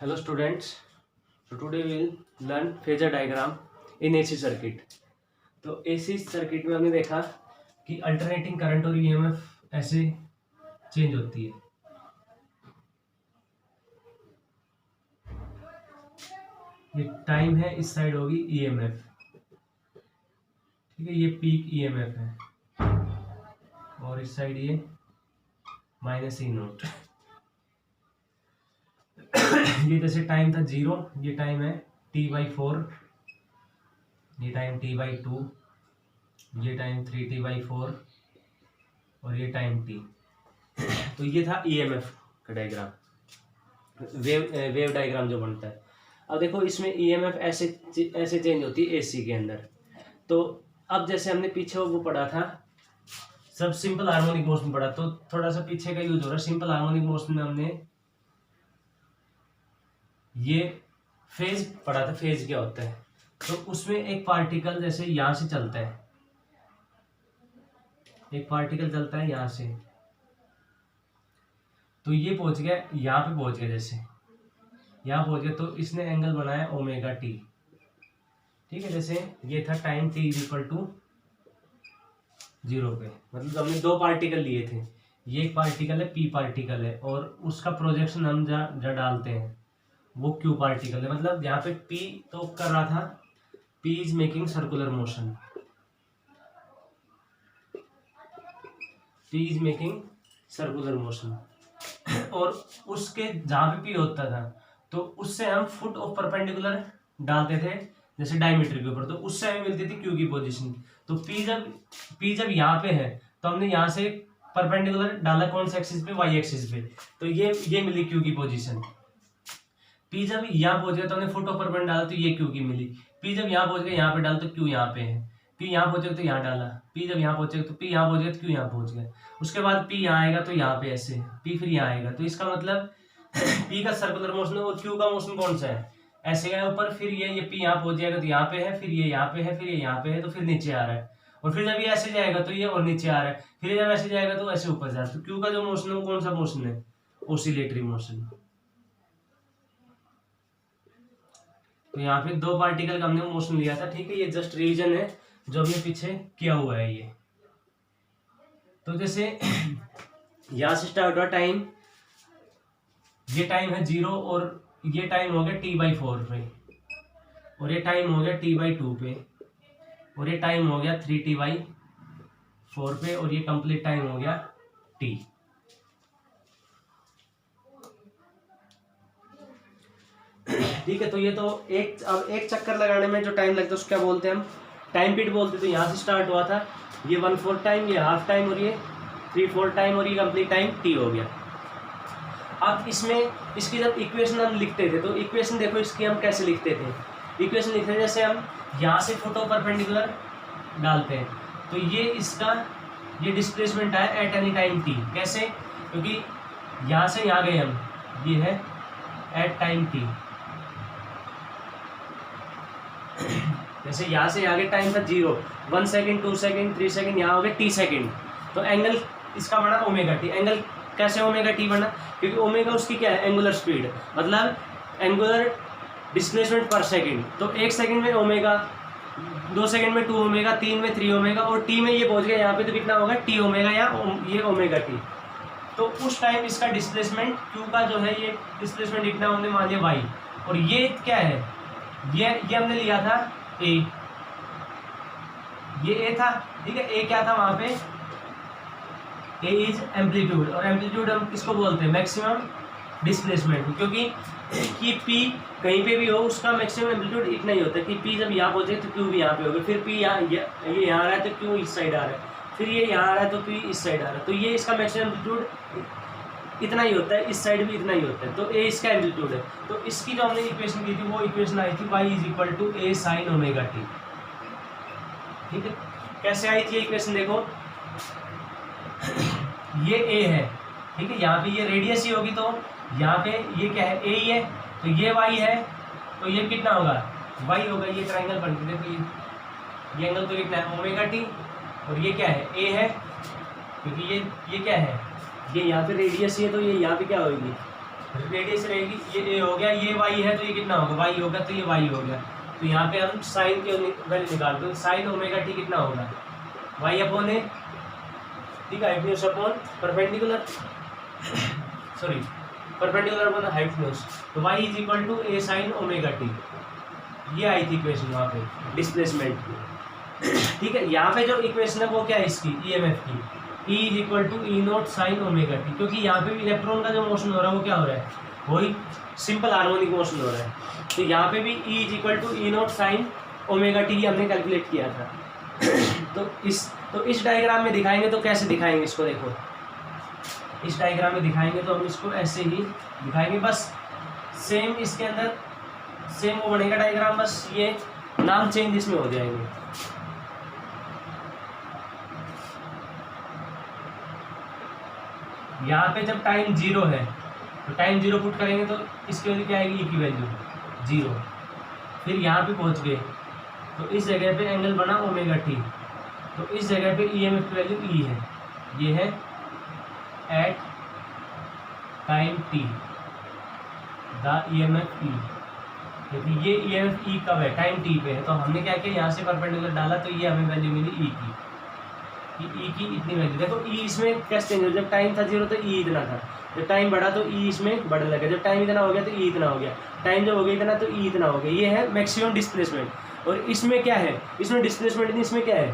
Hello students. So today we will learn phasor diagram in AC circuit. तो AC circuit में हमने देखा कि अल्टरनेटिंग करंट और ईएमएफ ऐसे चेंज होती है। ये टाइम है, इस साइड होगी ईएमएफ, ठीक है, ये पीक ईएमएफ है और इस साइड ये माइनस ई नोट। ये जैसे टाइम था 0, ये टाइम है t/4, ये टाइम t/2, ये टाइम 3t/4 और ये टाइम t। तो ये था ईएमएफ का डायग्राम, वेव डायग्राम जो बनता है। अब देखो इसमें ईएमएफ ऐसे चेंज होती है एसी के अंदर। तो अब जैसे हमने पीछे वो पढ़ा था, सब सिंपल हार्मोनिक मोशन पढ़ा, तो थोड़ा सा पीछे का यूज हो रहा है। सिंपल हार्मोनिक मोशन में हमने ये फेज पढ़ा था, फेज क्या होता है। तो उसमें एक पार्टिकल जैसे यहां से चलता है, एक पार्टिकल चलता है यहां से, तो ये पहुंच गया यहाँ पे, पहुंच गया जैसे यहाँ पहुंच गया, तो इसने एंगल बनाया ओमेगा टी, ठीक है। जैसे ये था टाइम t = 0 पे, मतलब हमने दो पार्टिकल लिए थे, ये एक पार्टिकल है p पार्टिकल है और उसका प्रोजेक्शन हम जहाँ डालते हैं वो q पार्टिकल है। मतलब यहाँ पे p तो कर रहा था, p is making circular motion, p is making circular motion, और उसके जहाँ पे p होता था तो उससे हम फुट ऑफ परपेंडिकुलर डालते थे जैसे डायमीटर के ऊपर, तो उससे हमें मिलती थी q की पोजीशन। तो p जब यहाँ पे है तो हमने यहाँ से परपेंडिकुलर डाला कौन से एक्सिस पे, y एक्सिस पे, तो ये मिली q की पोजीशन। p जब यहाँ पहुंच गया तो हमने फुट ऑफ परपेंडिकुलर डाला तो ये q की मिली। p जब यहाँ पहुंच गया यहाँ पे डाला तो q यहाँ पे है, p यहाँ पहुंचे तो यहाँ डाला, p जब यहाँ पहुंचे तो p यहाँ पहुंच गया तो q यहाँ पहुंच गया। उसके बाद p यहाँ आएगा तो यहाँ पे ऐसे, p फिर यहाँ आएगा, तो इसका मतलब p का सर्कुलर मोशन है और q का मोशन कौन सा है, ऐसे गया ऊपर, फिर ये p यहाँ पहुंच जाएगा तो यहाँ पे है, फिर ये यहाँ पे है, फिर ये यहाँ पे है, तो फिर नीचे आ रहा है, और फिर जब ये ऐसे जाएगा तो ये और नीचे आ रहा है, फिर जब ऐसे जाएगा तो ऐसे ऊपर जा रहा है। तो q का जो मोशन है वो कौन सा मोशन है, ओसिलेटरी मोशन। तो यहाँ पे दो पार्टिकल का हमने मोशन लिया था, ठीक है। ये जस्ट रिवीजन है जो हमने पीछे किया हुआ है ये। तो जैसे यहाँ से स्टार्ट हुआ टाइम, ये टाइम है 0 और ये टाइम हो गया t/4 पे, और ये टाइम हो गया t/2 पे, और ये टाइम हो गया 3t/4 पे, और ये कंप्लीट टाइम हो गया t। ठीक है। तो ये तो अब एक चक्कर लगाने में जो टाइम लगता है उसको क्या बोलते हैं हम, टाइम पीरियड बोलते हैं। तो यहाँ से स्टार्ट हुआ था, ये 1/4 टाइम, ये हाफ टाइम, और ये 3/4 टाइम, और ये कंप्लीट टाइम t हो गया। अब इसमें इसकी जब इक्वेशन हम लिखते थे, तो इक्वेशन देखो इसकी हम कैसे लिखते थे। इक्वेशन लिखते थे जैसे हम यहाँ से फुट ऑफ परपेंडिकुलर डालते हैं, तो ये इसका ये डिस्प्लेसमेंट है एट एनी टाइम t। कैसे, क्योंकि यहाँ से यहाँ गए हम, ये है एट टाइम t। जैसे यहाँ से आगे टाइम था 0, 1 सेकेंड, 2 सेकेंड, 3 सेकेंड, यहाँ हो गए t सेकेंड, तो एंगल इसका बना ओमेगा टी। एंगल कैसे ओमेगा टी बना, क्योंकि ओमेगा उसकी क्या है, एंगुलर स्पीड, मतलब एंगुलर डिस्प्लेसमेंट पर सेकेंड। तो 1 सेकेंड में ओमेगा, 2 सेकेंड में 2 ओमेगा, 3 में 3 ओमेगा, और टी में ये पहुंच गया यहाँ पे तो कितना होगा t ओमेगा, या ये ओमेगा टी। तो उस टाइम इसका डिस्प्लेसमेंट q का जो है ये डिस्प्लेसमेंट इतना हमने मान लिया y, और ये क्या है, ये हमने लिया था a, ये a था, ठीक है। a क्या था वहां पे, a इज एम्पलीट्यूड, और एम्पलीट्यूड हम किसको बोलते हैं, मैक्सिमम डिस्प्लेसमेंट, क्योंकि कि p कहीं पे भी हो उसका मैक्सिमम एम्पलीट्यूड इतना ही होता है कि p जब यहाँ पहुंचे तो q भी यहाँ पे होगा, फिर p ये यहाँ आ रहा है तो q इस साइड आ रहा है, फिर ये यहाँ आ रहा है तो p इस साइड आ रहा है, तो ये इसका मैक्सिमम एम्पलीट्यूड इतना ही होता है, इस साइड भी इतना ही होता है, तो a इसका एम्पलीट्यूड है। तो इसकी जो हमने इक्वेशन की थी वो इक्वेशन आई थी y = a sin omega t, ठीक है। कैसे आई थी ये इक्वेशन, देखो ये a है, ठीक है, यहाँ पे ये रेडियस ही होगी, तो यहाँ पे ये क्या है, a ही है, तो ये y है, तो ये कितना होगा, y होगा। ये ट्रायंगल बन के देखो, ये एंगल तो कितना है ओमेगा टी, और ये क्या है a है, क्योंकि ये क्या है, ये यहाँ पे रेडियस ही है, तो ये यहाँ पे क्या होगी रेडियस रहेगी, ये ए हो गया, ये वाई है तो ये कितना होगा, वाई होगा तो ये वाई हो गया। तो यहाँ पे हम साइन की वैल्यू निकाल दो, साइन ओमेगा टी कितना होगा, वाई अपॉन ए, ठीक है, hypotenuse upon perpendicular, sorry perpendicular upon hypotenuse, तो y is equal to A sine omega t. ये आई थी इक्वेशन वहाँ पे डिस्प्लेसमेंट की, ठीक है। यहाँ पे जो इक्वेशन है वो क्या है इसकी, ईएमएफ की, E is equal to E naught sine omega T, क्योंकि यहाँ पे भी इलेक्ट्रॉन का जो मोशन हो रहा है वो क्या हो रहा है, वही सिंपल हार्मोनिक मोशन हो रहा है। तो यहाँ पे भी E is equal to E naught sine omega T हमने कैलकुलेट किया था। तो इस डायग्राम में दिखाएंगे तो कैसे दिखाएंगे इसको, देखो इस डायग्राम में दिखाएंगे तो हम इसको ऐसे ही दिखाएंगे, बस सेम इसके अंदर सेम वो बनेगा डायग्राम, बस ये नाम चेंज इसमें हो जाएंगे। यहाँ पे जब टाइम जीरो है तो टाइम जीरो पुट करेंगे तो इसकी वैल्यू क्या आएगी, ई की वैल्यू जीरो। फिर यहाँ पे पहुँच गए तो इस जगह पे एंगल बना ओमेगा टी, तो इस जगह पे ईएमएफ की वैल्यू ई है, ये है at time T the EMF E, क्योंकि ये ईएमएफ ई कब है, टाइम टी पे है। तो हमने क्या किया, यहाँ से परपेंडिकुलर डाला तो ये हमें वैल्यू मिली ई की, ई की इतनी वैल्यू। देखो ई इसमें कैसे चेंज हो, जब टाइम था जीरो तो ई इतना था, जब टाइम बढ़ा तो ई इसमें बढ़ने लगा, जब टाइम इतना हो गया तो ई इतना हो गया, टाइम जब हो गया इतना तो ई इतना हो गया। ये है मैक्सिमम डिस्प्लेसमेंट। और इसमें क्या है, इसमें डिस्प्लेसमेंट नहीं, इसमें क्या है,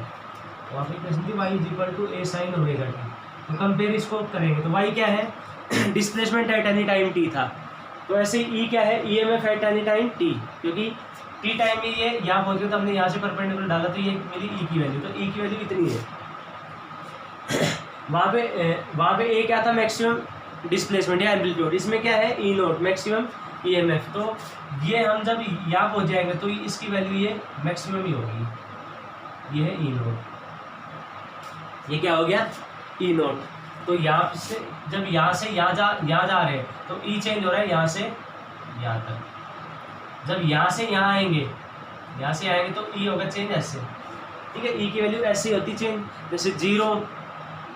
वहाँ पे क्वेश्चन थी Y is equal to A sine omega T, तो कंपेयर इसको करेंगे तो वाई क्या है, displacement at any time T था, तो ऐसे ई क्या है, E M F at any time T, क्योंकि टी टाइम में ये यहाँ पहुँच गया तो हमने यहाँ से परपेंडिकुलर डाला तो ये मिली ई की वैल्यू, तो ई की वैल्यू इतनी है। वहाँ पे ए क्या था, मैक्सिमम डिस्प्लेसमेंट या एम्पलीट्यूड, इसमें क्या है ई नोट मैक्सिमम ईएमएफ। तो ये हम जब यहाँ पहुँच जाएंगे तो इसकी वैल्यू ये मैक्सिमम ही होगी, ये है ई नोट, ये क्या हो गया ई नोट। तो यहाँ से जब यहाँ से यहाँ जा रहे हैं तो ई चेंज हो रहा है यहाँ से यहाँ तक, जब यहाँ से यहाँ आएंगे तो ई होगा चेंज ऐसे, ठीक है। ई की वैल्यू ऐसी होती चेंज, जैसे 0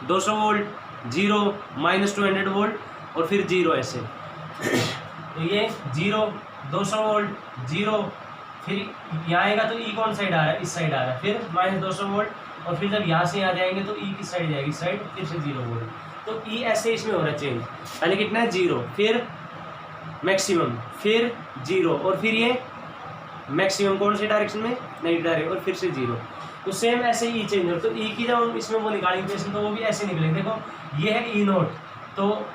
200 वोल्ट, 0 -200 वोल्ट और फिर 0 ऐसे। तो ये 0 200 वोल्ट 0, फिर यहाँ आएगा तो ई कौन साइड आ रहा है, इस साइड आ रहा है, फिर -200 वोल्ट, और फिर जब यहाँ से यहाँ जाएंगे तो ई किस साइड जाएगी, साइड, फिर से 0 वोल्ट। तो ई ऐसे इसमें हो रहा है चेंज, पहले कितना है 0, फिर मैक्सिमम, फिर 0, और फिर ये मैक्सिमम कौन से डायरेक्शन में, नेगेटिव डायरेक्शन, और फिर से 0। तो सेम ऐसे ई चेंज हो, तो ई की जब हम इसमें वो निकालेंगे इक्वेशन तो वो भी ऐसे निकलेंगे। देखो ये है ई नोट, तो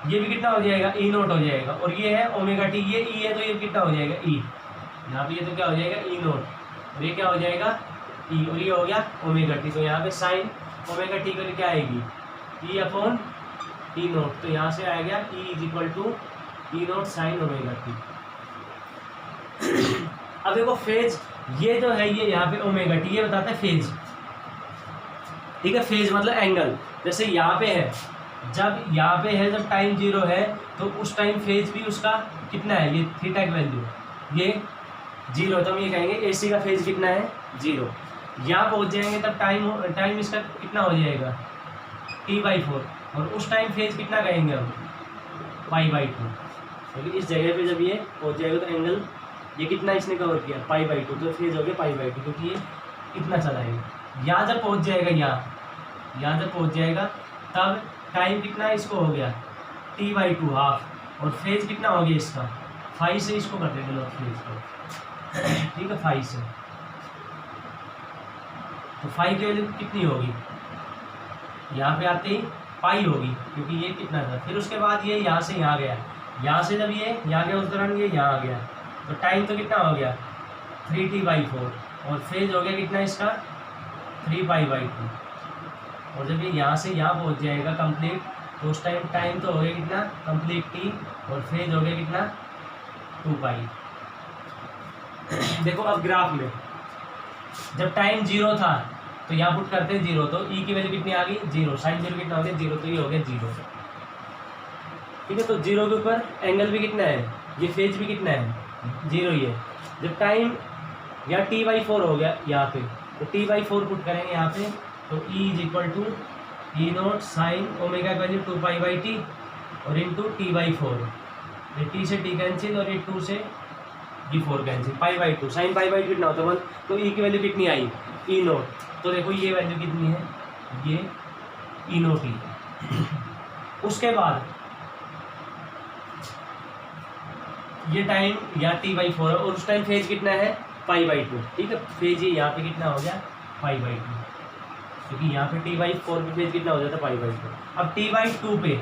ये भी कितना हो जाएगा, ई नोट हो जाएगा, और ये है ओमेगा टी, ये ई है तो ये कितना हो जाएगा ई, यहाँ पे ये तो क्या हो जाएगा ई नोट, और ये क्या हो जाएगा ई, और ये हो गया ओमेगा टी। तो यहाँ पे साइन ओमेगा टी का क्या आएगी, ई अपॉन ई नोट, तो यहाँ से आ गया E is equal to E naught sine omega t. अब देखो फेज, ये जो है ये यहाँ पे ओमेगा टी, ये बताता है फेज, ठीक है। फेज मतलब एंगल, जैसे यहाँ पे है, जब यहाँ पे है जब टाइम 0 है तो उस टाइम फेज भी उसका कितना है, ये थीटा की वैल्यू ये 0, तो हम ये कहेंगे एसी का फेज कितना है 0। यहाँ पहुँच जाएंगे तब टाइम इसका कितना हो जाएगा T/4, और उस टाइम फेज कितना कहेंगे हम π/2, क्योंकि इस जगह पे जब ये पहुँच जाएगा तो एंगल ये कितना इसने कवर किया π/2, तो फेज हो गया π/2, क्योंकि ये इतना चलाएगा। यहाँ जब पहुँच जाएगा यहाँ जब पहुँच जाएगा तब टाइम कितना इसको हो गया T/2 हाफ, और फेज कितना हो गया इसका 5 से, इसको कर देंगे लोग फेज को, ठीक है 5 से। तो 5 की वैल्यू कितनी होगी, यहाँ पे आते ही पाई होगी, क्योंकि ये कितना था। फिर उसके बाद ये यहाँ से यहाँ गया, यहाँ से जब ये यहाँ गया उस दौरान ये यहाँ आ गया, तो टाइम तो कितना हो गया 3T/4, और फेज हो गया कितना इसका 3π/2, और जब ये यहाँ से यहाँ पहुँच जाएगा कंप्लीट तो उस टाइम तो हो गया कितना कंप्लीट T, और फेज हो गया कितना 2π। देखो अब ग्राफ में जब टाइम 0 था तो यहाँ पुट करते हैं 0, तो ई की वैल्यू कितनी आ गई 0, साइन 0 कितना हो गया 0, तो ये हो गया 0, ठीक है। तो 0 के ऊपर एंगल भी कितना है, ये फेज भी कितना है 0 ही है। जब टाइम यहाँ T/4 हो गया यहाँ पे, तो T/4 पुट करेंगे यहाँ पे, तो E is equal to E naught sine omega की वैल्यू 2π/T और इंटू T/4, ये टी से टी कैंसिल और ये 2 से ये 4 कैंसिल, π/2 साइन π/2 कितना होता है 1, तो ई की वैल्यू कितनी आई E0, तो देखो ये वैल्यू कितनी है, ये E0 ही। उसके बाद ये टाइम या t/4 है और उस टाइम फेज कितना है π/2, ठीक है। फेज ये यहाँ पे कितना हो गया π/2, क्योंकि यहाँ पे t/4 पे फेज कितना हो जाता है π/2। अब t/2 पे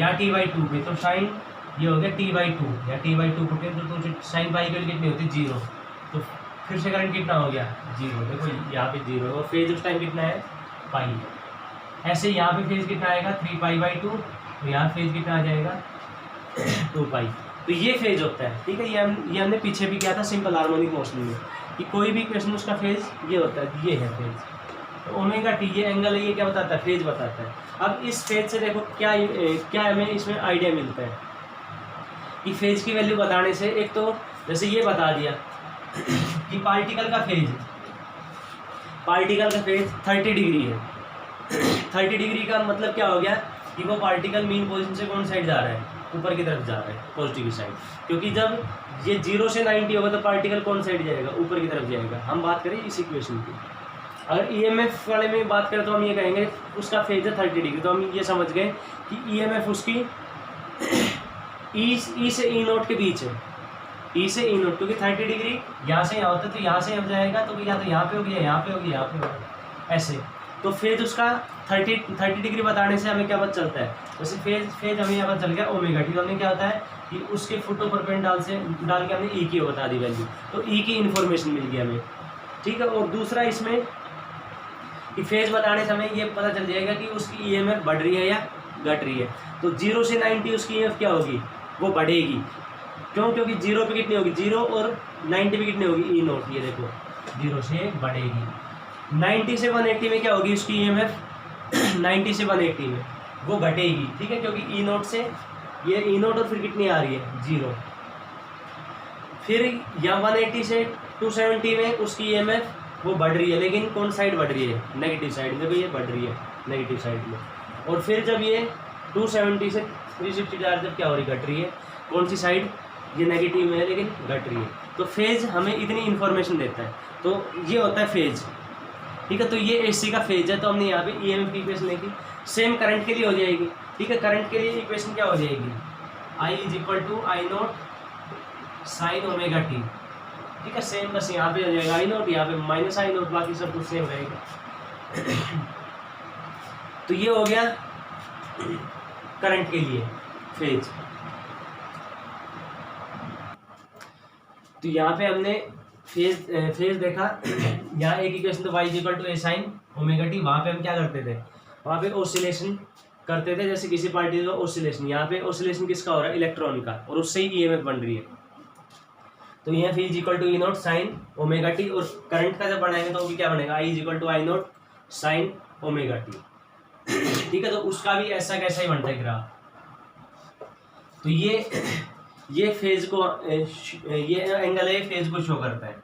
या t/2 पे तो साइन ये हो गया t/2 या t/2 पे तो साइन पाई की वैल्यू कितनी होती है 0, तो फिर से करंट कितना हो गया 0, देखो यहाँ पे 0 और फेज उस टाइम कितना है पाई। ऐसे यहाँ पे फेज कितना आएगा 3π/2, तो यहाँ फेज कितना आ जाएगा 2π। तो ये फेज होता है, ठीक है। ये हमने पीछे भी किया था सिंपल हार्मोनिक मोशन में कि कोई भी इक्वेशन उसका फेज ये होता है, ये है फेज। तो ओमेगा टी ये एंगल है, ये क्या बताता है फेज बताता है। अब इस फेज से देखो क्या क्या हमें इसमें आइडिया मिलता है कि फेज की वैल्यू बताने से, एक तो जैसे ये बता दिया कि पार्टिकल का फेज 30 डिग्री है। 30 डिग्री का मतलब क्या हो गया कि वो पार्टिकल मीन पोजीशन से कौन साइड जा रहा है, ऊपर की तरफ जा रहा है, पॉजिटिव साइड। क्योंकि जब ये 0 से 90 होगा तो पार्टिकल कौन साइड जाएगा, ऊपर की तरफ जाएगा। हम बात करें इस इक्वेशन की। अगर ईएमएफ वाले में बात करें तो हम ये कहेंगे उसका फेज है 30 डिग्री, तो हम ये समझ गए कि ईएमएफ उसकी ई से E0 के बीच है, ई से E0, क्योंकि 30 डिग्री यहाँ से यहाँ होता है तो यहाँ से अब जाएगा, तो या तो यहाँ पे होगी या यहाँ पे होगी, यहाँ पे होगा ऐसे। तो फेज उसका 30 डिग्री बताने से हमें क्या पता चलता है, जैसे फेज हमें यहाँ पर चल गया ओमेगा टी, तो हमें क्या होता है कि उसके फुट ओवर पेन डाल के हमने ई की बता दी वैल्यू, तो ई की इन्फॉर्मेशन मिल गई हमें, ठीक है। और दूसरा इसमें कि फेज बताने से हमें ये पता चल जाएगा कि उसकी ईएमएफ बढ़ रही है या घट रही है। तो 0 से 90 उसकी ईएमएफ क्या होगी, वो बढ़ेगी। क्यों, क्योंकि 0 पे कितनी होगी 0 और 90 पे कितनी होगी E0, ये देखो 0 से बढ़ेगी। 90 से 180 में क्या होगी उसकी ईएमएफ 90 से 180 में वो घटेगी, ठीक है, क्योंकि E0 से ये E0 और फिर कितनी आ रही है 0। फिर या 180 से 270 में उसकी ईएमएफ वो बढ़ रही है, लेकिन कौन साइड बढ़ रही है, नेगेटिव साइड में, ये बढ़ रही है नेगेटिव साइड में। और फिर जब ये 270 से 360 जब क्या हो रही घट रही है, कौन सी साइड, ये नेगेटिव में है लेकिन घट रही है। तो फेज हमें इतनी इन्फॉर्मेशन देता है, तो ये होता है फेज, ठीक है। तो ये एसी का फेज है, तो हमने यहाँ पे ईएमएफ की इक्वेशन लिखी। सेम करंट के लिए हो जाएगी, ठीक है। करंट के लिए इक्वेशन क्या हो जाएगी, I = I0 sign omega T, ठीक है। सेम बस यहाँ पे हो जाएगा I0, यहाँ पे -I0, बाकी सब कुछ सेम रहेगा। तो ये हो गया करंट के लिए फेज। तो यहाँ पे हमने फेज देखा। यहाँ एक इक्वेशन तो y = A sin omega T, वहाँ पे हम क्या करते थे, वहाँ पे ऑसिलेशन करते थे, जैसे किसी पार्टिकल का ऑसिलेशन। यहाँ पे ऑसिलेशन किसका हो रहा है, इलेक्ट्रॉन का, और उससे ही ईएमएफ बन रही है। तो यहाँ phase = E0 sign omega T, और करंट का जब बनाएंगे तो भी क्या बनेगा, I = I0 sign omega T, ठीक है। तो उसका भी ऐसा कैसा ही बनता है ग्राफ। तो ये फेज को, ये एंगल है, फेज को शो करता है।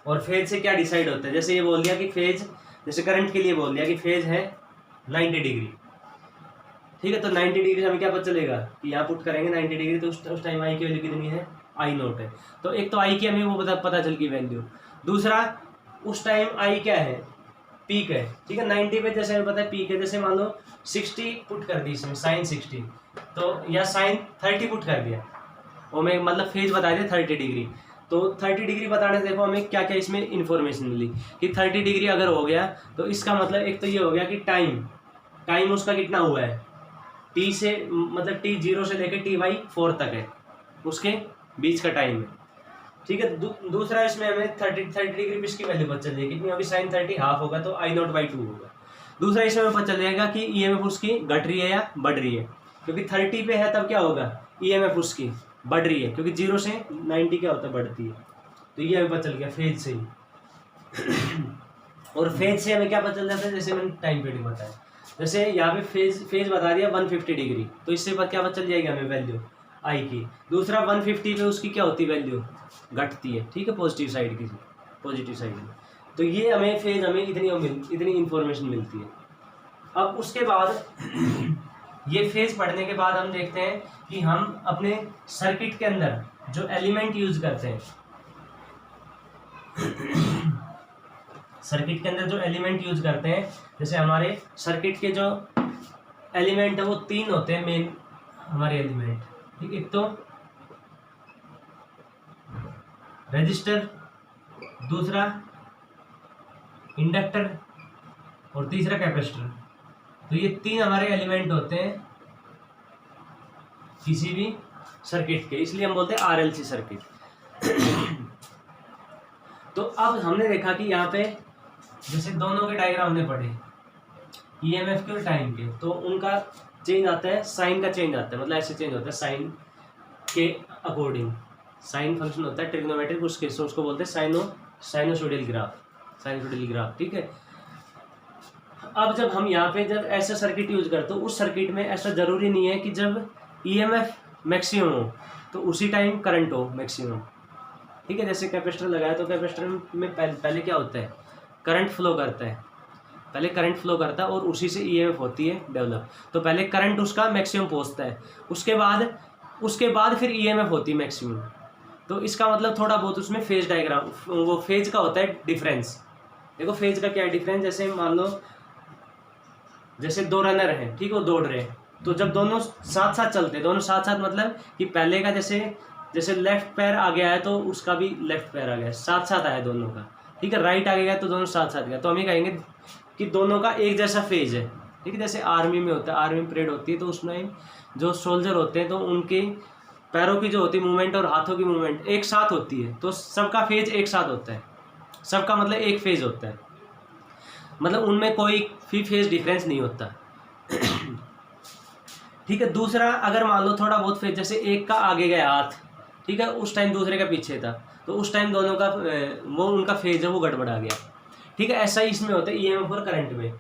और फेज से क्या डिसाइड होता है, जैसे ये बोल दिया कि फेज, जैसे करंट के लिए बोल दिया कि फेज है 90 डिग्री, ठीक है। तो 90 डिग्री से हमें क्या पता चलेगा कि यहाँ पुट करेंगे 90 डिग्री, तो उस टाइम आई की वैल्यू कितनी है, I0 है। तो एक तो आई की हमें वो पता चल गई वैल्यू। दूसरा उस टाइम आई क्या है, पीक है, ठीक है। 90 पे जैसे हमें पता है पीक है, जैसे मान लो 60 पुट कर दी इसमें साइन 60, तो या साइन 30 पुट कर दिया, ओमेगा मतलब फेज बता दिया 30 डिग्री। तो 30 डिग्री बताने से देखो हमें क्या क्या इसमें इन्फॉर्मेशन मिली कि 30 डिग्री अगर हो गया तो इसका मतलब एक तो ये हो गया कि टाइम उसका कितना हुआ है, टी से मतलब टी 0 से लेकर T/4 तक है, उसके बीच का टाइम है, ठीक है। दूसरा इसमें हमें 30 डिग्री पे इसकी वैल्यू पता चल जाएगी कितनी होगी, साइन 30 हाफ होगा तो I0/2 होगा। दूसरा इसमें हमें पता चल जाएगा कि ईएमएफ उसकी घट रही है या बढ़ रही है, क्योंकि 30 पे है तब क्या होगा, ईएमएफ उसकी बढ़ रही है, क्योंकि 0 से 90 क्या होता है, बढ़ती है। तो ये हमें पता चल गया फेज से ही। और फेज से हमें क्या पता चल जाता है, जैसे मैंने टाइम पीरियड बताया, जैसे यहाँ पे फेज बता दिया 150 डिग्री, तो इससे क्या पता चल जाएगी हमें वैल्यू आई की। दूसरा 150 पे उसकी क्या होती है वैल्यू, घटती है, ठीक है, पॉजिटिव साइड की, पॉजिटिव साइड में। तो ये हमें फेज हमें इतनी इन्फॉर्मेशन मिलती है। अब उसके बाद ये फेज पढ़ने के बाद हम देखते हैं कि हम अपने सर्किट के अंदर जो एलिमेंट यूज करते हैं, सर्किट के अंदर जो एलिमेंट यूज करते हैं, जैसे हमारे सर्किट के जो एलिमेंट है वो 3 होते हैं मेन हमारे एलिमेंट, ठीक। एक तो रजिस्टर, दूसरा इंडक्टर और तीसरा कैपेसिटर। तो ये 3 हमारे एलिमेंट होते हैं किसी भी सर्किट के, इसलिए हम बोलते हैं आरएलसी सर्किट। तो अब हमने देखा कि यहाँ पे जैसे दोनों के डायग्राम हमने पढ़े ईएमएफ के और टाइम के, तो उनका चेंज आता है, साइन का चेंज आता है, मतलब ऐसे चेंज होता है साइन के अकॉर्डिंग। साइन फंक्शन होता है ट्रिग्नोमेट्रिक, उसको बोलते हैं साइनोसोडियल ग्राफ, ठीक है। अब जब हम यहाँ पे जब ऐसा सर्किट यूज करते हो, उस सर्किट में ऐसा जरूरी नहीं है कि जब ईएमएफ मैक्सिमम हो तो उसी टाइम करंट हो मैक्सिमम, ठीक है। जैसे कैपेसिटर लगाया तो कैपेसिटर में पहले क्या होता है, करंट फ्लो करता है, पहले करंट फ्लो करता है और उसी से ईएमएफ होती है डेवलप। तो पहले करंट उसका मैक्सिमम पहुँचता है, उसके बाद फिर ईएमएफ होती है मैक्सिमम। तो इसका मतलब थोड़ा बहुत उसमें फेज डायग्राम, वो फेज का होता है डिफरेंस। देखो फेज का क्या है डिफरेंस, जैसे मान लो जैसे 2 रनर हैं, ठीक है, वो दौड़ रहे हैं, तो जब दोनों साथ साथ चलते हैं, दोनों साथ साथ मतलब कि पहले का जैसे लेफ्ट पैर आगे आया तो उसका भी लेफ्ट पैर आ गया, साथ साथ आया दोनों का, ठीक है। राइट आगे गया तो दोनों साथ साथ गया, तो हम ये कहेंगे कि दोनों का एक जैसा फेज है, ठीक है। जैसे आर्मी में होता है, आर्मी में परेड होती है, तो उसमें जो सोल्जर होते हैं तो उनके पैरों की जो होती है मूवमेंट और हाथों की मूवमेंट एक साथ होती है, तो सबका फेज एक साथ होता है, सबका मतलब एक फेज होता है, मतलब उनमें कोई भी फेज डिफरेंस नहीं होता, ठीक है। दूसरा अगर मान लो थोड़ा बहुत फेज, जैसे एक का आगे गया हाथ, ठीक है, उस टाइम दूसरे का पीछे था, तो उस टाइम दोनों का वो उनका फेज है वो गड़बड़ा गया, ठीक है। ऐसा ही इसमें होता है ईएमएफ और करंट में,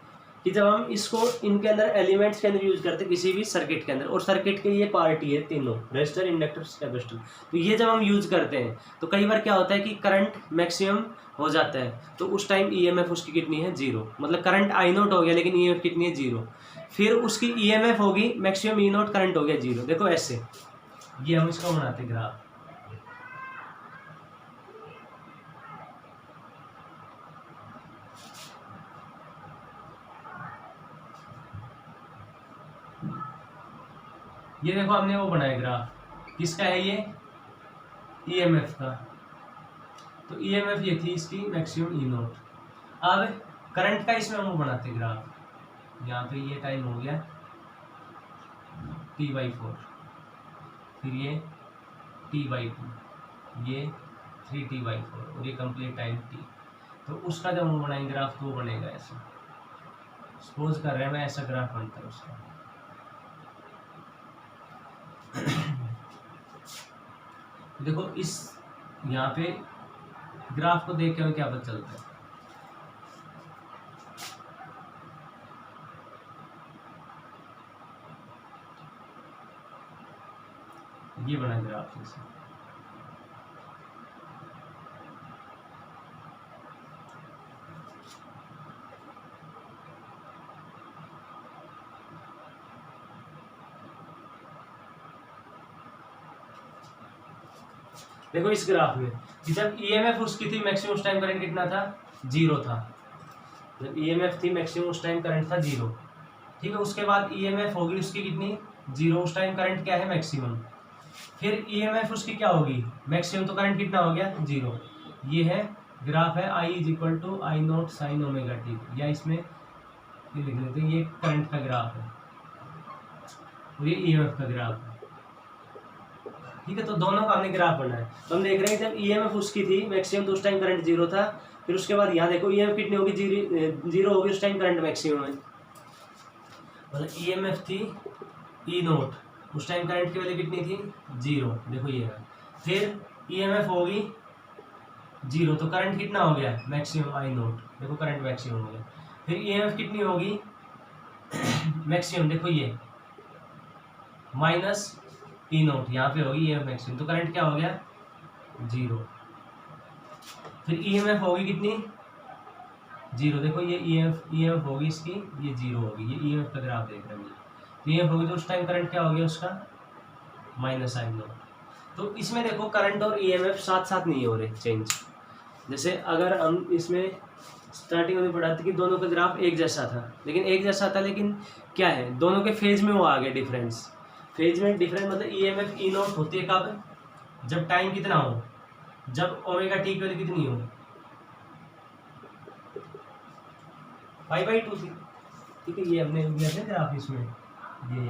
कि जब हम इसको इनके अंदर एलिमेंट्स के अंदर यूज करते हैं किसी भी सर्किट के अंदर, और सर्किट के ये पार्टी है तीनों, रेजिस्टर, इंडक्टर, कैपेसिटर, तो ये जब हम यूज करते हैं तो कई बार क्या होता है कि करंट मैक्सिमम हो जाता है, तो उस टाइम ईएमएफ उसकी कितनी है 0, मतलब करंट आई नोट हो गया लेकिन ईएमएफ कितनी है 0, फिर उसकी ईएमएफ होगी मैक्सिमम ई नोट, करंट हो गया 0। देखो ऐसे ये हम इसको बनाते ग्राफ, ये देखो हमने वो बनाया ग्राफ, किसका है ये, ईएमएफ का। तो ईएमएफ ये थी इसकी मैक्सिमम ई नोट। अब करंट का इसमें हम बनाते ग्राफ, यहाँ पे ये टाइम हो गया T/4, फिर ये T/2, ये 3T/4 और ये कंप्लीट टाइम T। तो उसका जब हम बनाएंगे ग्राफ तो वो बनेगा ऐसा, सपोज कर रहे हैं मैं ऐसा ग्राफ बनता है उसका। देखो इस यहाँ पे ग्राफ को देख के हमें क्या पता चलता है, ये बना ग्राफ जैसे, देखो इस ग्राफ में कि जब ईएमएफ उसकी थी मैक्सिमम उस टाइम करंट कितना था 0 था, जब ईएमएफ थी मैक्सिमम उस टाइम करंट था 0, ठीक है। उसके बाद ईएमएफ होगी उसकी कितनी 0, उस टाइम करंट क्या है मैक्सिमम, फिर ईएमएफ उसकी क्या होगी मैक्सिमम, तो करंट कितना हो गया 0। ये है ग्राफ है I = I0 sin ωt, या इसमें ये लिख लेते हैं, ये करंट का ग्राफ है और ये ईएमएफ का ग्राफ है, ठीक है। तो दोनों का हमने ग्राफ बनाया, तो हम देख रहे हैं जब ईएमएफ उसकी थी मैक्सिमम तो उस टाइम करंट 0 था, फिर उसके बाद यहाँ देखो ईएमएफ कितनी होगी 0 होगी, उस टाइम करंट मैक्सिमम है, मतलब ईएमएफ थी E0, उस टाइम करंट की वैल्यू कितनी थी 0, देखो ये है। फिर ईएमएफ होगी 0 तो करंट कितना हो गया मैक्सिमम I0, देखो करंट मैक्सिमम हो गया। फिर ईएमएफ कितनी होगी मैक्सिमम, देखो ये माइनस E0, यहाँ पे होगी ईएमएफ मैक्सिमम, तो करंट क्या हो गया 0। फिर ईएमएफ होगी कितनी 0, देखो ये ईएमएफ होगी इसकी, ये 0 होगी, ये ईएमएफ का ग्राफ देख रहे हैं। तो ईएमएफ होगी तो उस टाइम करंट क्या हो गया उसका माइनस आई नॉट। तो इसमें देखो करंट और ईएमएफ साथ साथ नहीं हो रहे चेंज। जैसे अगर हम इसमें स्टार्टिंग में पढ़ा था कि दोनों का ग्राफ एक जैसा था, लेकिन क्या है दोनों के फेज में वो आ गया डिफरेंस। फेज में डिफरेंस मतलब ईएमएफ ई नॉट होती है कब, जब टाइम कितना हो, जब ओमेगा टी की वैल्यू कितनी हो π/2 थी, ठीक है। ये हमने दिया था ग्राफ इसमें, ये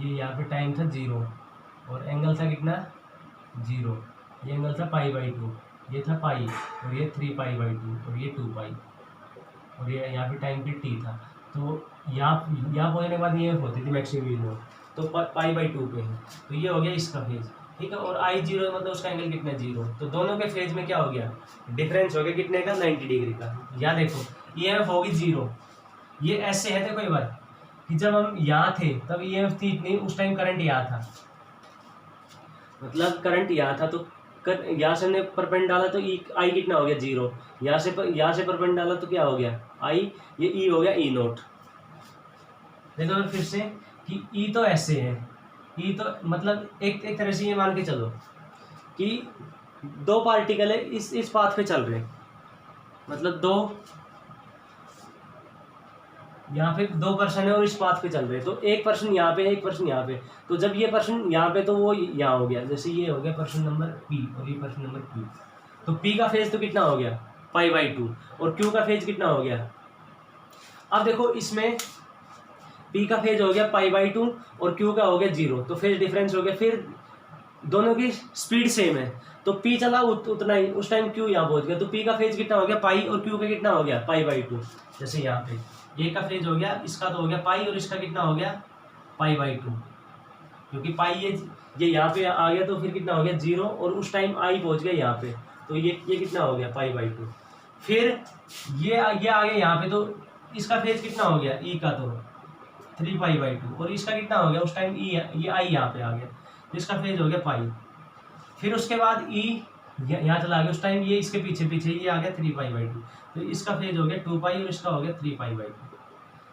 यहाँ पे टाइम था 0 और एंगल था कितना 0, ये एंगल था π/2, ये था पाई और ये 3π/2 और ये 2π और ये यहाँ पे टाइम पे t था। तो यहाँ पहुँचने के बाद ये होती थी मैक्सिमम, तो π/2 पे है, तो ये हो गया इसका फेज, ठीक है। और I0 मतलब उसका एंगल कितना 0, तो दोनों के फेज में क्या हो गया डिफरेंस हो गया कितने का 90 डिग्री का। यहाँ देखो EMF होगी 0, ये ऐसे है देखो एक बार कि जब हम यहाँ थे तब EMF थी इतनी, उस टाइम करंट यहाँ था, मतलब करंट यहाँ था, तो यहाँ से हमने परपेंड डाला तो I कितना हो गया 0, यहाँ से परपेंड डाला तो क्या हो गया I, ये E हो गया E नॉट। देखो फिर से कि E तो ऐसे है, E तो मतलब एक तरह से ये मान के चलो कि दो पार्टिकल है इस पाथ पे चल रहे, मतलब यहाँ पे दो पर्सन है और इस पाथ पे चल रहे, तो एक पर्सन यहाँ पे एक पर्सन यहाँ पे, तो जब ये पर्सन यहाँ पे तो वो यहाँ हो गया, जैसे ये हो गया पर्सन नंबर P और ये पर्सन नंबर Q, तो P का फेज तो कितना हो गया π/2 और Q का फेज कितना हो गया। अब देखो इसमें P का फेज हो गया π/2 और Q का हो गया 0, तो फेज डिफरेंस हो गया। फिर दोनों की स्पीड सेम है, तो P चला उतना ही, उस टाइम Q यहाँ पहुँच गया, तो P का फेज कितना हो गया पाई और Q का कितना हो गया π/2। जैसे यहाँ पे ये का फेज हो गया, इसका तो हो गया पाई और इसका कितना हो गया π/2, क्योंकि पाई ये यहाँ पे आ गया तो फिर कितना हो गया 0 और उस टाइम I पहुँच गया यहाँ पे, तो ये कितना हो गया π/2। फिर ये आ गया यहाँ पे, तो इसका फेज कितना हो गया E का तो 3π/2 और इसका कितना हो गया उस टाइम ये I यहाँ पे आ गया, तो इसका फेज हो गया पाई। फिर उसके बाद E यहाँ चला गया, उस टाइम ये इसके पीछे ये आ गया 3π/2, तो इसका फेज हो गया 2π और इसका हो गया 3π/2।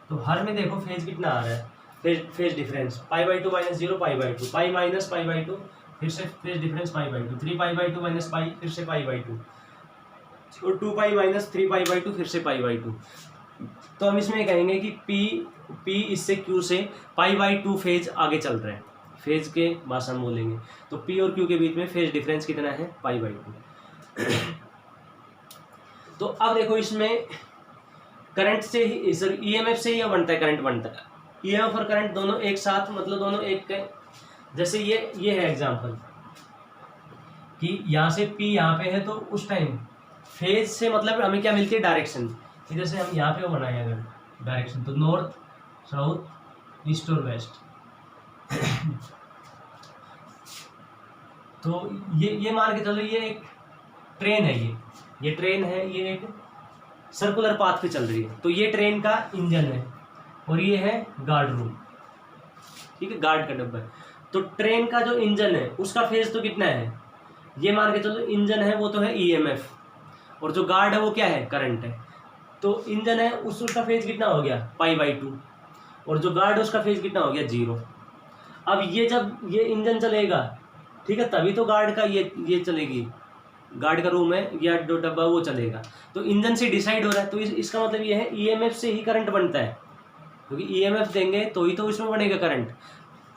तो हर में देखो फेज कितना आ रहा है, फेज डिफरेंस π/2 - 0 π/2, पाई माइनस π/2, फिर से फेज डिफरेंस π/2, 3π/2 - पाई फिर से π/2 और 2π - 3π/2 फिर से π/2। तो हम इसमें कहेंगे कि P इससे Q से π/2 फेज आगे चल रहा है, फेज के भाषा में बोलेंगे तो P और Q के बीच में फेज डिफरेंस कितना है π/2। तो अब देखो इसमें करंट से ही सर EMF से ही बनता है, करंट बनता है, EMF और करंट दोनों एक साथ, मतलब दोनों एक के, जैसे ये है एग्जांपल कि यहाँ से P यहाँ पे है, तो उस टाइम फेज से मतलब हमें क्या मिलती है डायरेक्शन, जैसे हम यहाँ पे वो बनाए अगर डायरेक्शन तो नॉर्थ साउथ ईस्ट और वेस्ट। तो ये मान के चलो ये एक ट्रेन है, ये ट्रेन है, ये एक सर्कुलर पाथ पे चल रही है, तो ये ट्रेन का इंजन है और ये है गार्ड रूम, ठीक है, गार्ड का डब्बा है। तो ट्रेन का जो इंजन है उसका फेज तो कितना है, ये मान के चलो इंजन है वो तो है EMF और जो गार्ड है वो क्या है करंट है। तो इंजन है उसका फेज कितना हो गया π/2 और जो गार्ड है उसका फेज कितना हो गया 0। अब ये जब ये इंजन चलेगा, ठीक है, तभी तो गार्ड का ये चलेगी, गार्ड का रूम है या जो डब्बा वो चलेगा, तो इंजन से डिसाइड हो रहा है। तो इसका मतलब ये है EMF से ही करंट बनता है, क्योंकि EMF देंगे तो ही तो इसमें बनेगा करंट।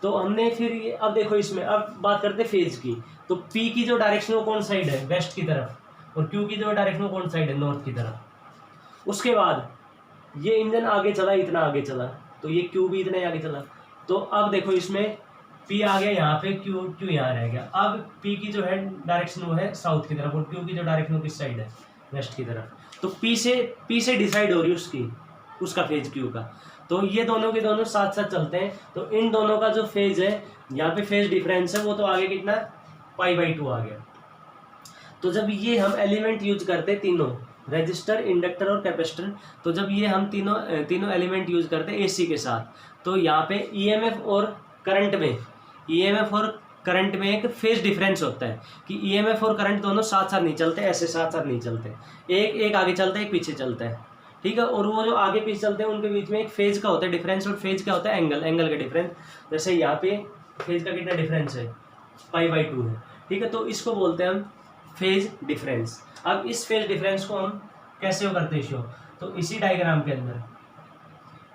तो हमने फिर अब देखो इसमें अब बात करते हैं फेज की, तो P की जो डायरेक्शन वो कौन साइड है वेस्ट की तरफ और Q की जो डायरेक्शन वो कौन साइड है नॉर्थ की तरफ। उसके बाद ये इंजन आगे चला, इतना आगे चला, तो ये Q भी इतना आगे चला। तो अब देखो इसमें P आ गया यहाँ पे, Q यहाँ रह गया। अब P की जो है डायरेक्शन वो है साउथ की तरफ और Q की जो डायरेक्शन वो किस साइड है वेस्ट की तरफ। तो P से डिसाइड हो रही है उसका फेज Q का। तो ये दोनों के दोनों साथ साथ चलते हैं, तो इन दोनों का जो फेज है यहाँ पे फेज डिफरेंस है वो तो आगे कितना π/2 आ गया। तो जब ये हम एलिमेंट यूज करते हैं तीनों रजिस्टर, इंडक्टर और कैपेसिटर, तो जब ये हम तीनों एलिमेंट यूज करते हैं AC के साथ, तो यहाँ पे EMF और करंट में एक फेज डिफरेंस होता है कि EMF और करंट दोनों साथ साथ नहीं चलते, ऐसे साथ साथ नहीं चलते, एक आगे चलता है एक पीछे चलता है, ठीक है। और वो जो आगे पीछे चलते हैं उनके बीच में एक फेज का होता है डिफरेंस, और फेज क्या होता है, एंगल का डिफरेंस। जैसे यहाँ पे फेज का कितना डिफरेंस है, π/2 है, ठीक है। तो इसको बोलते हैं हम फेज डिफरेंस। अब इस फेज डिफरेंस को हम कैसे करते हैं शो, तो इसी डायग्राम के अंदर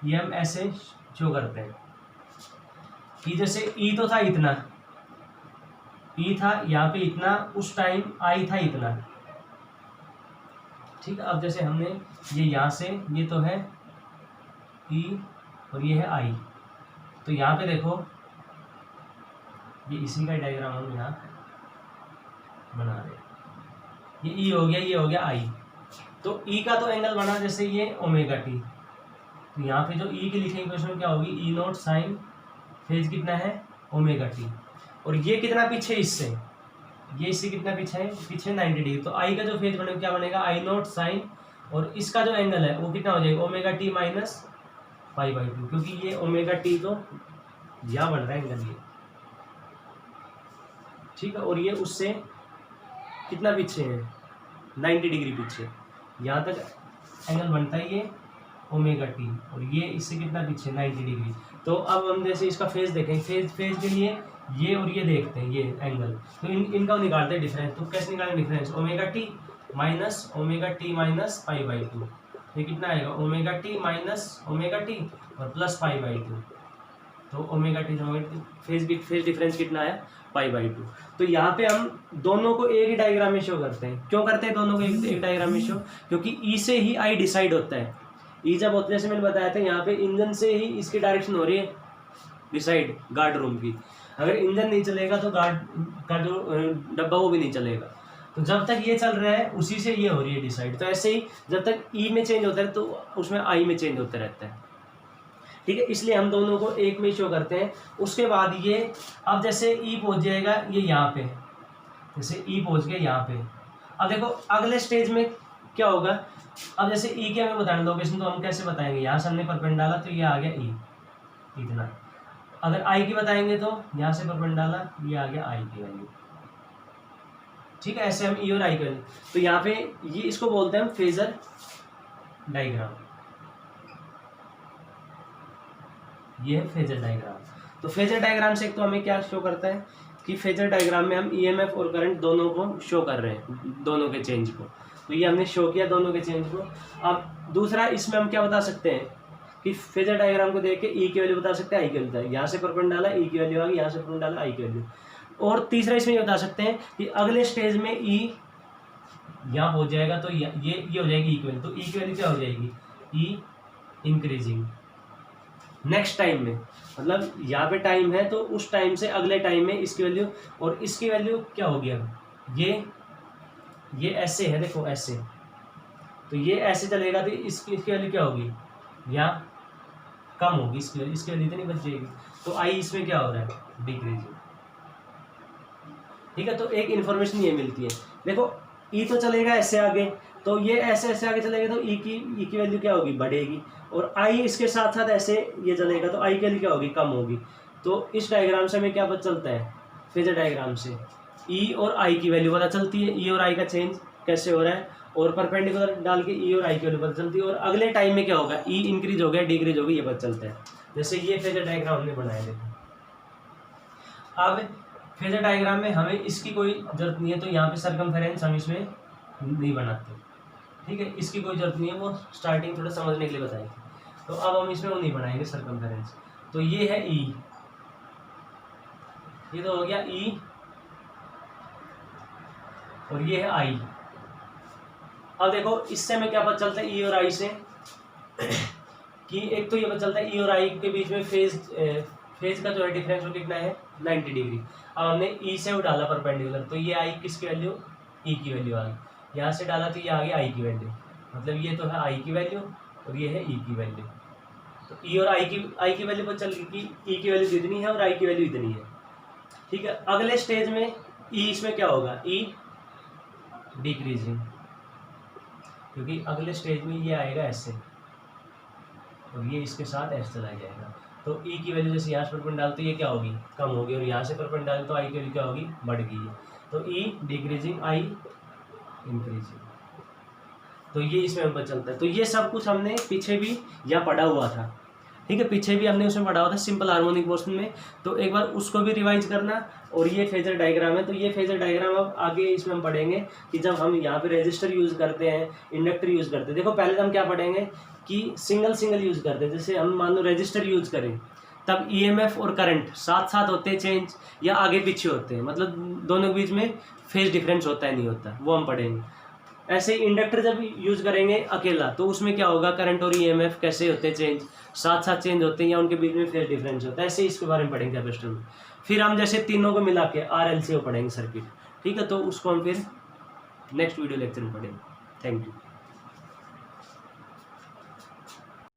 ये हम ऐसे शो करते हैं कि जैसे ई तो था इतना, ई था यहाँ पे इतना, उस टाइम आई था इतना, ठीक है। अब जैसे हमने ये यहाँ से, ये तो है ई और ये है आई, तो यहाँ पे देखो ये इसी का डायग्राम हम यहाँ बना रहे हैं। ये ई हो गया, ये हो गया आई, तो ई का तो एंगल बना जैसे ये ओमेगा टी, तो यहाँ पे जो ई की लिखेंगे इक्वेशन क्या होगी, ई नॉट साइन फेज कितना है ओमेगा टी, और ये कितना पीछे इससे, ये इससे कितना पीछे है, पीछे 90 डिग्री। तो आई का जो फेज बनेगा क्या बनेगा, आई नॉट साइन, और इसका जो एंगल है वो कितना हो जाएगा, ओमेगा टी माइनस π/2, क्योंकि ये ओमेगा टी तो यहाँ बन रहा है एंगल ये, ठीक है। और ये उससे कितना पीछे है, 90 डिग्री पीछे, यहाँ तक एंगल बनता है ये ओमेगा टी, और ये इससे कितना पीछे 90 डिग्री। तो अब हम जैसे इसका फेज देखें, फेज के लिए ये और ये देखते हैं, ये एंगल, तो इनका निकालते हैं डिफरेंस। तो कैसे निकालें डिफरेंस, ओमेगा टी माइनस π/2, ये कितना आएगा, omega T minus omega T और प्लस π/2, तो ओमेगा टी फेज डिफरेंस कितना है π/2। तो यहाँ पे हम दोनों को एक ही डायग्राम में शो करते हैं। क्यों करते हैं दोनों को एक डायग्राम में शो, क्योंकि ई से ही आई डिसाइड होता है। ई जब होता है, जैसे मैंने बताया था यहाँ पे इंजन से ही इसकी डायरेक्शन हो रही है डिसाइड गार्ड रूम की। अगर इंजन नहीं चलेगा तो गार्ड का जो डब्बा वो भी नहीं चलेगा। तो जब तक ये चल रहा है उसी से ये हो रही है डिसाइड। तो ऐसे ही जब तक ई में चेंज होता है तो उसमें आई में चेंज होता रहता है, ठीक है। इसलिए हम दोनों को एक में शो करते हैं। उसके बाद ये अब जैसे ई पहुंच जाएगा ये यहाँ पे, जैसे ई पहुंच गया यहाँ पे, अब देखो अगले स्टेज में क्या होगा। अब जैसे ई के हमें बताना लोकेशन, तो हम कैसे बताएंगे, यहाँ से हमने परपेंड डाला तो ये आ गया ई इतना। अगर आई की बताएंगे तो यहाँ से परपेंड डाला, ये आ गया आई की वैल्यू, ठीक है। ऐसे हम ई और आई की वैल्यू, तो यहाँ पे ये इसको बोलते हैं हम फेजर डायग्राम, ये है फेजर डायग्राम। तो फेजर डायग्राम से एक तो हमें क्या शो करता है कि फेजर डायग्राम में हम ईएमएफ और करंट दोनों को शो कर रहे हैं, दोनों के चेंज को। तो ये हमने शो किया दोनों के चेंज को। अब दूसरा इसमें हम क्या बता सकते हैं कि फेजर डायग्राम को देख के ई की वैल्यू बता सकते हैं, आई की वैल्यू बता, यहाँ से परपेंड डाला ई की वैल्यू आ गई, यहाँ से परपेंड डाला आई की वैल्यू। और तीसरा इसमें ये बता सकते हैं कि अगले स्टेज में ई यहाँ हो जाएगा तो ये हो जाएगी ई की वैल्यू, तो ई की वैल्यू क्या हो जाएगी, ई इंक्रीजिंग नेक्स्ट टाइम में, मतलब यहाँ पे टाइम है तो उस टाइम से अगले टाइम में इसकी वैल्यू, और इसकी वैल्यू क्या हो गया, ये ऐसे है, देखो ऐसे, तो ये ऐसे चलेगा तो इसकी वैल्यू क्या होगी, यहाँ कम होगी इसकी वैल्यू इतनी बच जाएगी। तो आई इसमें क्या हो रहा है, डिक्रीजिंग, ठीक है। तो एक इन्फॉर्मेशन ये मिलती है, देखो ई तो चलेगा ऐसे आगे, तो ये ऐसे आगे चलेगा तो ई की वैल्यू क्या होगी, बढ़ेगी, और आई इसके साथ साथ ऐसे ये चलेगा तो आई की वैल्यू क्या होगी, कम होगी। तो इस डायग्राम से हमें क्या पता चलता है, फेजर डायग्राम से ई और आई की वैल्यू पता चलती है, ई और आई का चेंज कैसे हो रहा है, और परपेंडिकुलर डाल के ई और आई की वैल्यू पता चलती है, और अगले टाइम में क्या होगा, ई इंक्रीज हो गया डिक्रीज हो गया ये पता चलता है। जैसे ये फेजर डायग्राम हमने बनाया, देखो अब फेजर डायग्राम में हमें इसकी कोई जरूरत नहीं है, तो यहाँ पे सरकमफेरेंस हम इसमें नहीं बनाते, ठीक है, इसकी कोई जरूरत नहीं है, वो स्टार्टिंग थोड़ा समझने के लिए बताई थी। तो अब हम इसमें वो नहीं बनाएंगे सरकमफेरेंस। तो ये है ई, ये तो हो गया ई, और ये है आई। अब देखो इससे हमें क्या पता चलता है ई और आई से कि एक तो ये पता चलता है ई और आई के बीच में फेज का जो है डिफरेंस वो कितना है, 90 डिग्री। अब हमने ई से वो डाला परपेंडिकुलर, तो ये आई किसकी वैल्यू, ई की वैल्यू आ गई, यहाँ से डाला तो ये आ गई आई की वैल्यू, मतलब ये तो है आई की वैल्यू और ये है ई की वैल्यू। तो ई और आई की वैल्यू पता चल गई कि ई की वैल्यू इतनी है और आई की वैल्यू इतनी है, ठीक है। अगले स्टेज में ई इसमें क्या होगा, ई डिक्रीजिंग, क्योंकि अगले स्टेज में ये आएगा ऐसे और ये इसके साथ ऐसे चला जाएगा। तो ई की वैल्यू जैसे यहाँ से परपेंड डालते ये क्या होगी, कम होगी, और यहाँ से परपेंड डालें तो आई की वैल्यू क्या होगी, बढ़ गई है। तो ई डिक्रीजिंग, आई इंक्रीजिंग। तो ये इसमें पता चलता है। तो ये सब कुछ हमने पीछे भी यहाँ पढ़ा हुआ था, ठीक है, पीछे भी हमने उसमें पढ़ा हुआ था सिंपल हार्मोनिक मोशन में। तो एक बार उसको भी रिवाइज करना। और ये फेजर डायग्राम है, तो ये फेजर डायग्राम अब आगे इसमें हम पढ़ेंगे कि जब हम यहाँ पे रेजिस्टर यूज़ करते हैं, इंडक्टर यूज़ करते हैं। देखो पहले तो हम क्या पढ़ेंगे कि सिंगल यूज़ करते हैं। जैसे हम मान लो रेजिस्टर यूज़ करें, तब ईएमएफ और करंट साथ साथ होते हैं चेंज या आगे पीछे होते हैं, मतलब दोनों के बीच में फेज डिफरेंस होता है नहीं होता, वो हम पढ़ेंगे। ऐसे ही इंडक्टर जब यूज़ करेंगे अकेला, तो उसमें क्या होगा, करंट और ईएमएफ कैसे होते हैं चेंज, साथ साथ चेंज होते हैं या उनके बीच में फेज डिफरेंस होता है। ऐसे ही इसके बारे में पढ़ेंगे कैपेसिटर में। फिर हम जैसे तीनों को मिला के RLC को पढ़ेंगे सर्किट, ठीक है। तो उसको हम फिर नेक्स्ट वीडियो लेक्चर में पढ़ेंगे। Thank you.